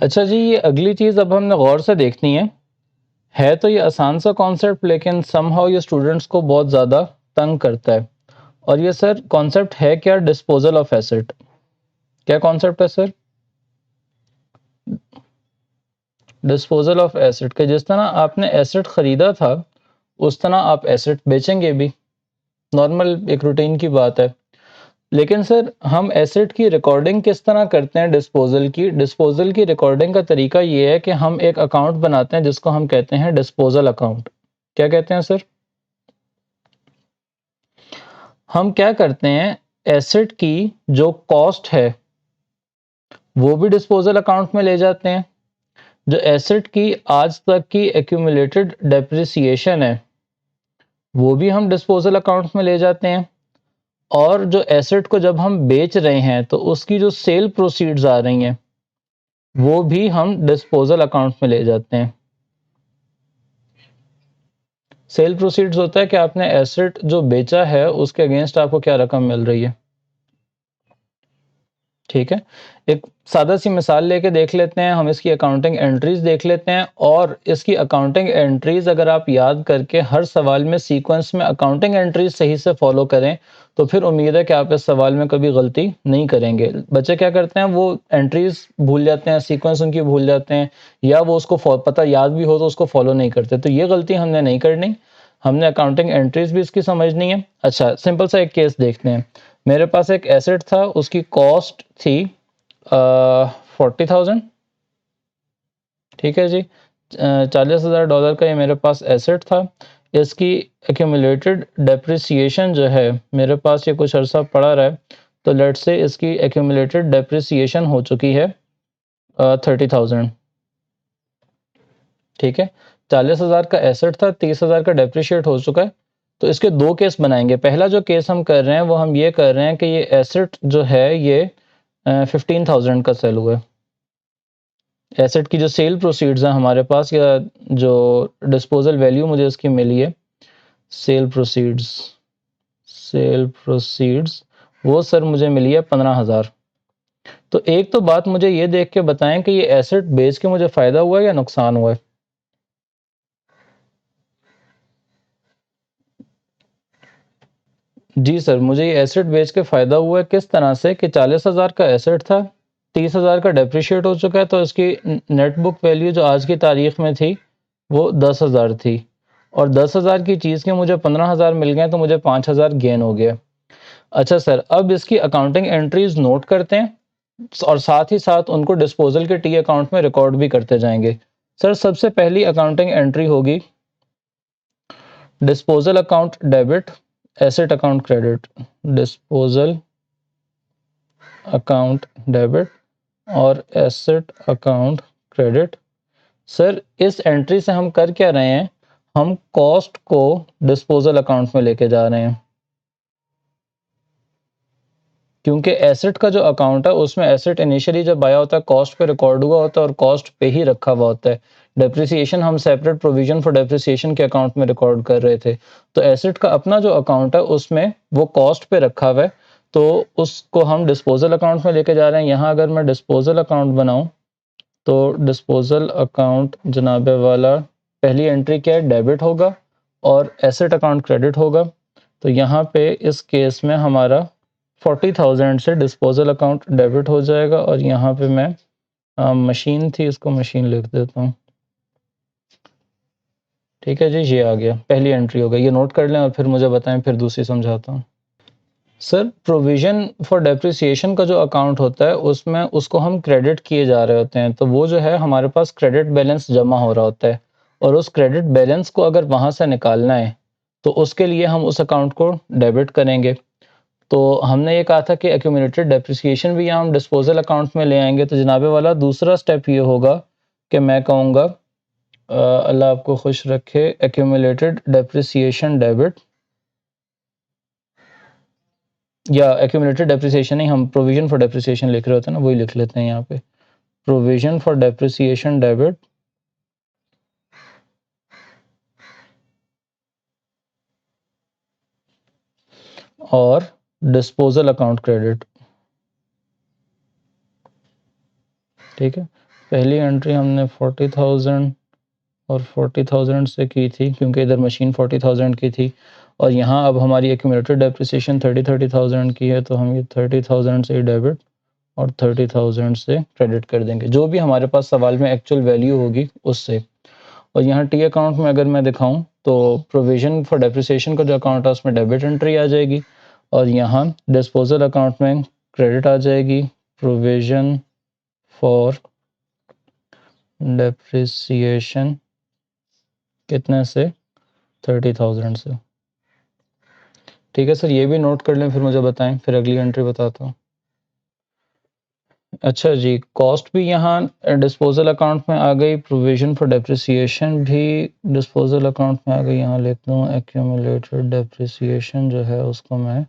अच्छा जी, ये अगली चीज़ अब हमने गौर से देखनी है तो ये आसान सा कॉन्सेप्ट, लेकिन समहाउ ये स्टूडेंट्स को बहुत ज़्यादा तंग करता है। और ये सर कॉन्सेप्ट है क्या? Disposal of asset. क्या कॉन्सेप्ट है सर? डिस्पोजल ऑफ एसेट के जिस तरह आपने एसेट खरीदा था उस तरह आप एसेट बेचेंगे भी, नॉर्मल एक रूटीन की बात है। लेकिन सर हम एसेट की रिकॉर्डिंग किस तरह करते हैं? डिस्पोजल की रिकॉर्डिंग का तरीका ये है कि हम एक अकाउंट बनाते हैं जिसको हम कहते हैं डिस्पोजल अकाउंट। क्या कहते हैं सर? हम क्या करते हैं, एसेट की जो कॉस्ट है वो भी डिस्पोजल अकाउंट में ले जाते हैं। जो एसेट की आज तक की एक्यूमुलेटेड डेप्रिसिएशन है वो भी हम डिस्पोजल अकाउंट में ले जाते हैं। और जो एसेट को जब हम बेच रहे हैं तो उसकी जो सेल प्रोसीड्स आ रही हैं वो भी हम डिस्पोजल अकाउंट में ले जाते हैं। सेल प्रोसीड्स होता है कि आपने एसेट जो बेचा है उसके अगेंस्ट आपको क्या रकम मिल रही है। ठीक है, एक सादा सी मिसाल लेके देख लेते हैं। हम इसकी अकाउंटिंग एंट्रीज देख लेते हैं, और इसकी अकाउंटिंग एंट्रीज अगर आप याद करके हर सवाल में सीक्वेंस में अकाउंटिंग एंट्रीज सही से फॉलो करें तो फिर उम्मीद है कि आप इस सवाल में कभी गलती नहीं करेंगे। बच्चे क्या करते हैं, वो एंट्रीज भूल जाते हैं, सीक्वेंस उनकी भूल जाते हैं, या वो उसको पता याद भी हो तो उसको फॉलो नहीं करते। तो ये गलती हमने नहीं करनी, हमने अकाउंटिंग एंट्रीज भी इसकी समझनी है। अच्छा, सिंपल सा एक केस देखते हैं। मेरे पास एक एसेट था, उसकी कॉस्ट थी 40,000। ठीक है जी, $40,000 का ये मेरे पास एसेट था। इसकी एक्यूमुलेटेड डेप्रिसिएशन जो है मेरे पास ये कुछ अरसा पड़ा रहा है, तो लेट्स से इसकी एक्यूमुलेटेड डेप्रिसिएशन हो चुकी है 30,000। ठीक है, 40,000 का एसेट था, 30,000 का डेप्रिशिएट हो चुका है। तो इसके दो केस बनाएंगे। पहला जो केस हम कर रहे हैं वो हम ये कर रहे हैं कि ये एसेट जो है ये 15,000 का सेल हुआ है। एसेट की जो सेल प्रोसीड्स हैं हमारे पास, या जो डिस्पोजल वैल्यू मुझे इसकी मिली है, सेल प्रोसीड्स, सेल प्रोसीड्स वो सर मुझे मिली है 15,000। तो एक तो बात मुझे ये देख के बताएं कि ये एसेट बेच के मुझे फायदा हुआ है या नुकसान हुआ है। जी सर, मुझे ये एसेट बेच के फ़ायदा हुआ है। किस तरह से कि 40,000 का एसेट था, 30,000 का डेप्रिशिएट हो चुका है, तो इसकी नेट बुक वैल्यू जो आज की तारीख में थी वो 10,000 थी, और 10,000 की चीज़ के मुझे 15,000 मिल गए, तो मुझे 5,000 गेन हो गया। अच्छा सर, अब इसकी अकाउंटिंग एंट्रीज नोट करते हैं और साथ ही साथ उनको डिस्पोजल के टी अकाउंट में रिकॉर्ड भी करते जाएंगे। सर सबसे पहली अकाउंटिंग एंट्री होगी disposal account debit, asset account credit. Disposal account debit और एसेट अकाउंट क्रेडिट। सर इस एंट्री से हम कर क्या रहे हैं, हम कॉस्ट को डिस्पोजल अकाउंट में लेके जा रहे हैं। क्योंकि एसेट का जो अकाउंट है उसमें एसेट इनिशियली जब आया होता है कॉस्ट पे रिकॉर्ड हुआ होता है और कॉस्ट पे ही रखा हुआ होता है। डेप्रिसिएशन हम सेपरेट प्रोविजन फॉर डेप्रिसिएशन के अकाउंट में रिकॉर्ड कर रहे थे। तो एसेट का अपना जो अकाउंट है उसमें वो कॉस्ट पे रखा हुआ है, तो उसको हम डिस्पोजल अकाउंट में लेके जा रहे हैं। यहाँ अगर मैं डिस्पोजल अकाउंट बनाऊं तो डिस्पोजल अकाउंट जनाबे वाला पहली एंट्री क्या है, डेबिट होगा, और एसेट अकाउंट क्रेडिट होगा। तो यहाँ पे इस केस में हमारा 40,000 से डिस्पोजल अकाउंट डेबिट हो जाएगा, और यहाँ पे मैं मशीन थी, इसको मशीन लिख देता हूँ। ठीक है जी, ये आ गया, पहली एंट्री हो गई। ये नोट कर लें और फिर मुझे बताएं, फिर दूसरी समझाता हूँ। सर प्रोविजन फॉर डेप्रिसिएशन का जो अकाउंट होता है उसमें उसको हम क्रेडिट किए जा रहे होते हैं, तो वो जो है हमारे पास क्रेडिट बैलेंस जमा हो रहा होता है, और उस क्रेडिट बैलेंस को अगर वहाँ से निकालना है तो उसके लिए हम उस अकाउंट को डेबिट करेंगे। तो हमने ये कहा था कि एक्यूमुलेटेड डेप्रिसिएशन भी यहाँ हम डिस्पोजल अकाउंट में ले आएंगे। तो जनाबे वाला दूसरा स्टेप ये होगा कि मैं कहूँगा अल्लाह आपको खुश रखे, एक्यूमुलेटेड डेप्रिसिएशन डेबिट, या एक्यूमुलेटेड डेप्रिसिएशन नहीं, हम प्रोविजन फॉर डेप्रिसिएशन लिख रहे होते हैं ना, वही लिख लेते हैं यहाँ पे, प्रोविजन फॉर डेप्रिसिएशन डेबिट और डिस्पोजल अकाउंट क्रेडिट। ठीक है, पहली एंट्री हमने 40,000 और 40,000 से की थी क्योंकि इधर मशीन 40,000 की थी, और यहाँ अब हमारी एक्यूमुलेटेड डेप्रिसिएशन 30,000 की है, तो हम ये 30,000 से डेबिट और 30,000 से क्रेडिट कर देंगे, जो भी हमारे पास सवाल में एक्चुअल वैल्यू होगी उससे। और यहाँ टी अकाउंट में अगर मैं दिखाऊं तो प्रोविजन फॉर डेप्रिसिएशन का जो अकाउंट है उसमें डेबिट एंट्री आ जाएगी, और यहाँ डिस्पोजल अकाउंट में क्रेडिट आ जाएगी, प्रोविजन फॉर डेप्रिसिएशन कितने से, 30,000 से। ठीक है सर, ये भी नोट कर लें, फिर मुझे बताएं, फिर अगली एंट्री बताता हूँ। अच्छा जी, कॉस्ट भी यहाँ डिस्पोजल अकाउंट में आ गई, प्रोविजन फॉर डेप्रिसिएशन भी डिस्पोजल अकाउंट में आ गई। यहाँ लिखता हूँ एक्यूमुलेटेड डेप्रिसिएशन जो है उसको मैं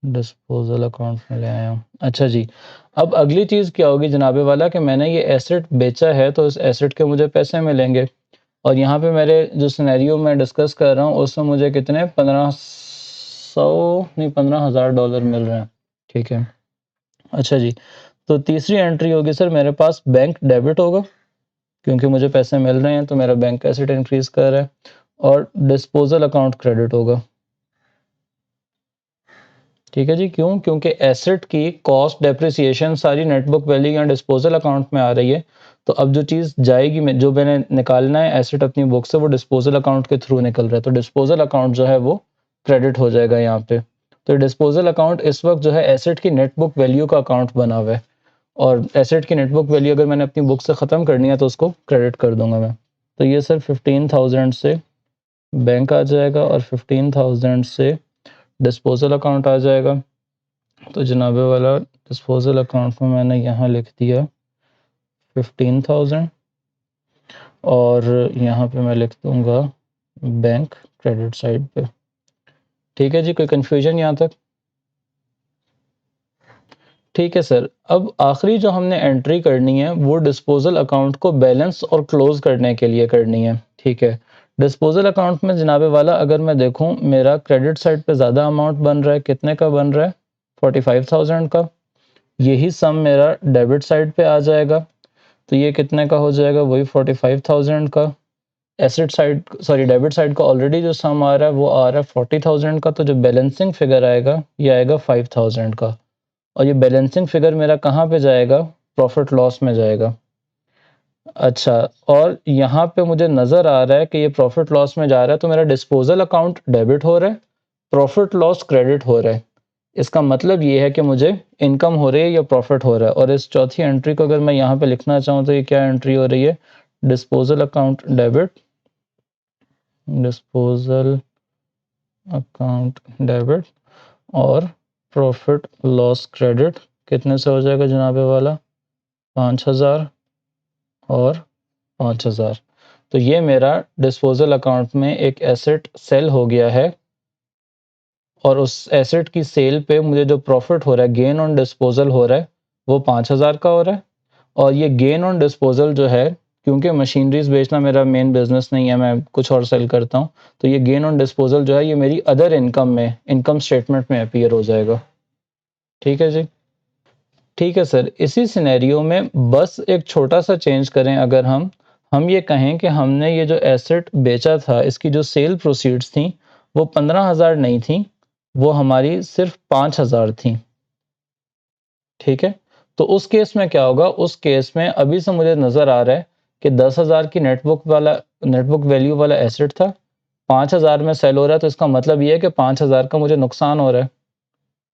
डिस्पोजल अकाउंट में ले आया हूँ। अच्छा जी, अब अगली चीज़ क्या होगी जनाबे वाला कि मैंने ये एसेट बेचा है तो इस एसेट के मुझे पैसे मिलेंगे, और यहाँ पे मेरे जो सिनेरियो मैं डिस्कस कर रहा हूँ उसमें मुझे कितने 15,000 डॉलर मिल रहे हैं। ठीक है, अच्छा जी, तो तीसरी एंट्री होगी सर, मेरे पास बैंक डेबिट होगा क्योंकि मुझे पैसे मिल रहे हैं तो मेरा बैंक एसेट इंक्रीज कर रहा है, और डिस्पोजल अकाउंट क्रेडिट होगा। ठीक है जी, क्यों? क्योंकि एसेट की कॉस्ट डेप्रिसिएशन सारी नेटबुक वैल्यू या डिस्पोजल अकाउंट में आ रही है, तो अब जो चीज़ जाएगी, जो मैंने निकालना है एसेट अपनी बुक से, वो डिस्पोजल अकाउंट के थ्रू निकल रहा है, तो डिस्पोजल अकाउंट जो है वो क्रेडिट हो जाएगा यहाँ पे। तो डिस्पोजल अकाउंट इस वक्त जो है एसेट की नेटबुक वैल्यू का अकाउंट बना हुआ है, और एसेट की नेटबुक वैल्यू अगर मैंने अपनी बुक से ख़त्म करनी है तो उसको क्रेडिट कर दूंगा मैं। तो ये सर 15,000 से बैंक आ जाएगा और 15,000 से डिस्पोजल अकाउंट आ जाएगा। तो जनाबे वाला डिस्पोजल अकाउंट में मैंने यहाँ लिख दिया 15,000, और यहाँ पे मैं लिख दूंगा बैंक क्रेडिट साइड पे। ठीक है जी, कोई कन्फ्यूजन यहाँ तक? ठीक है सर, अब आखिरी जो हमने एंट्री करनी है वो डिस्पोजल अकाउंट को बैलेंस और क्लोज करने के लिए करनी है। ठीक है, डिस्पोजल अकाउंट में जनाबे वाला अगर मैं देखूं मेरा क्रेडिट साइड पे ज़्यादा अमाउंट बन रहा है, कितने का बन रहा है 45,000 का, यही सम मेरा डेबिट साइड पे आ जाएगा, तो ये कितने का हो जाएगा, वही 45,000 का। Asset side sorry debit side का ऑलरेडी जो सम आ रहा है वो आ रहा है 40,000 का, तो जो बैलेंसिंग फिगर आएगा ये आएगा 5,000 का, और ये बैलेंसिंग फिगर मेरा कहाँ पे जाएगा, प्रॉफिट लॉस में जाएगा। अच्छा, और यहाँ पे मुझे नज़र आ रहा है कि ये प्रॉफिट लॉस में जा रहा है, तो मेरा डिस्पोजल अकाउंट डेबिट हो रहा है, प्रॉफिट लॉस क्रेडिट हो रहा है। इसका मतलब ये है कि मुझे इनकम हो रही है या प्रॉफिट हो रहा है। और इस चौथी एंट्री को अगर मैं यहाँ पे लिखना चाहूँ तो ये क्या एंट्री हो रही है, disposal account debit, disposal account debit, और प्रॉफिट लॉस क्रेडिट कितने से हो जाएगा जनाबे वाला, 5,000 और 5,000। तो ये मेरा डिस्पोजल अकाउंट में एक एसेट सेल हो गया है, और उस एसेट की सेल पे मुझे जो प्रॉफिट हो रहा है, गेन ऑन डिस्पोजल हो रहा है, वो 5,000 का हो रहा है। और ये गेन ऑन डिस्पोजल जो है, क्योंकि मशीनरीज बेचना मेरा मेन बिजनेस नहीं है, मैं कुछ और सेल करता हूँ, तो ये गेन ऑन डिस्पोजल जो है ये मेरी अदर इनकम में, इनकम स्टेटमेंट में अपीयर हो जाएगा। ठीक है जी, ठीक है सर, इसी सिनेरियो में बस एक छोटा सा चेंज करें, अगर हम ये कहें कि हमने ये जो एसेट बेचा था इसकी जो सेल प्रोसीड्स थी वो 15,000 नहीं थी, वो हमारी सिर्फ 5,000 थी। ठीक है, तो उस केस में क्या होगा, उस केस में अभी से मुझे नज़र आ रहा है कि 10,000 की नेटबुक वैल्यू वाला एसेट था, 5,000 में सेल हो रहा है, तो इसका मतलब ये है कि 5,000 का मुझे नुकसान हो रहा है।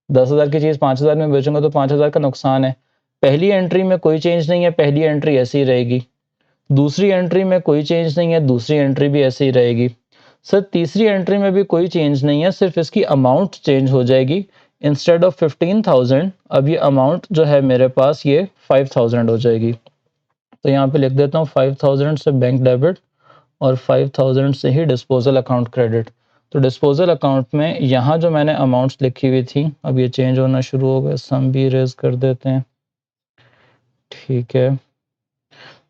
10,000 की चीज़ 5,000 में बेचूंगा तो 5,000 का नुकसान है। पहली एंट्री में कोई चेंज नहीं है, पहली एंट्री ऐसी ही रहेगी। दूसरी एंट्री में कोई चेंज नहीं है, दूसरी एंट्री भी ऐसे ही रहेगी। सर तीसरी एंट्री में भी कोई चेंज नहीं है, सिर्फ इसकी अमाउंट चेंज हो जाएगी। इंस्टेड ऑफ 15,000 अब ये अमाउंट जो है मेरे पास ये 5,000 हो जाएगी। तो यहाँ पे लिख देता हूँ 5,000 से बैंक डेबिट और 5,000 से ही डिस्पोजल अकाउंट क्रेडिट। तो डिस्पोजल अकाउंट में यहाँ जो मैंने अमाउंट्स लिखी हुई थी अब ये चेंज होना शुरू हो गए, सम भी रेज कर देते हैं। ठीक है,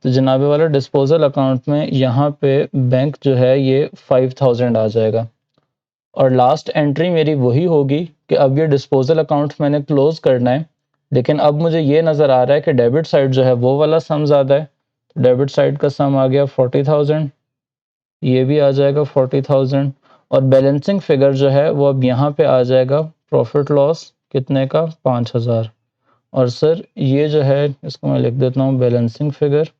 तो जनाबे वाला डिस्पोजल अकाउंट में यहाँ पे बैंक जो है ये 5,000 आ जाएगा, और लास्ट एंट्री मेरी वही होगी कि अब ये डिस्पोजल अकाउंट मैंने क्लोज करना है, लेकिन अब मुझे ये नज़र आ रहा है कि डेबिट साइड जो है वो वाला सम ज़्यादा है, डेबिट साइड का सम आ गया 40,000, ये भी आ जाएगा 40,000 और बैलेंसिंग फिगर जो है वो अब यहाँ पे आ जाएगा प्रॉफिट लॉस कितने का 5,000। और सर ये जो है इसको मैं लिख देता हूँ बैलेंसिंग फिगर।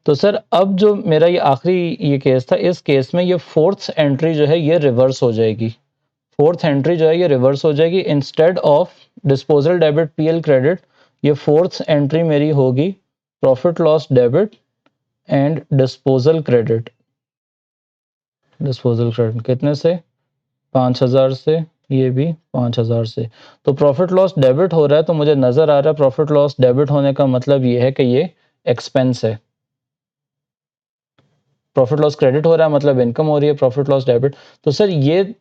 तो सर अब जो मेरा ये आखिरी ये केस था, इस केस में ये फोर्थ एंट्री जो है ये रिवर्स हो जाएगी। फोर्थ एंट्री जो है ये रिवर्स हो जाएगी, instead of disposal debit PL credit ये फोर्थ एंट्री मेरी होगी profit loss debit and disposal credit. Disposal credit कितने से 5,000 से, ये भी 5,000 से। तो प्रॉफिट लॉस डेबिट हो रहा है तो मुझे नजर आ रहा है प्रॉफिट लॉस डेबिट होने का मतलब ये है कि ये एक्सपेंस है। प्रॉफिट लॉस क्रेडिट हो रहा है मतलब इनकम हो रही है, प्रॉफिट लॉस डेबिट। तो सर ये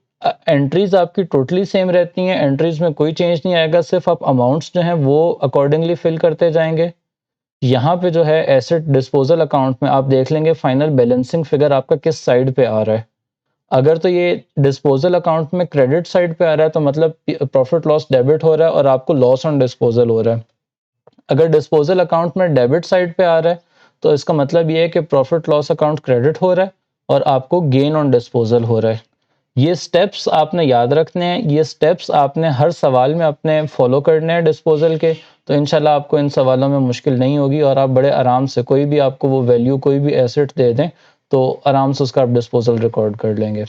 एंट्रीज आपकी टोटली सेम रहती हैं, एंट्रीज में कोई चेंज नहीं आएगा, सिर्फ आप अमाउंट्स जो हैं वो अकॉर्डिंगली फिल करते जाएंगे। यहाँ पे जो है एसेट डिस्पोजल अकाउंट में आप देख लेंगे फाइनल बैलेंसिंग फिगर आपका किस साइड पे आ रहा है। अगर तो ये डिस्पोजल अकाउंट में क्रेडिट साइड पे आ रहा है तो मतलब प्रॉफिट लॉस डेबिट हो रहा है और आपको लॉस ऑन डिस्पोजल हो रहा है। अगर डिस्पोजल अकाउंट में डेबिट साइड पे आ रहा है तो इसका मतलब ये है कि प्रॉफिट लॉस अकाउंट क्रेडिट हो रहा है और आपको गेन ऑन डिस्पोजल हो रहा है। ये स्टेप्स आपने याद रखने हैं, ये स्टेप्स आपने हर सवाल में अपने फॉलो करने हैं डिस्पोजल के, तो इंशाल्लाह आपको इन सवालों में मुश्किल नहीं होगी और आप बड़े आराम से कोई भी आपको वो वैल्यू कोई भी एसेट दे दें तो आराम से उसका आप डिस्पोजल रिकॉर्ड कर लेंगे।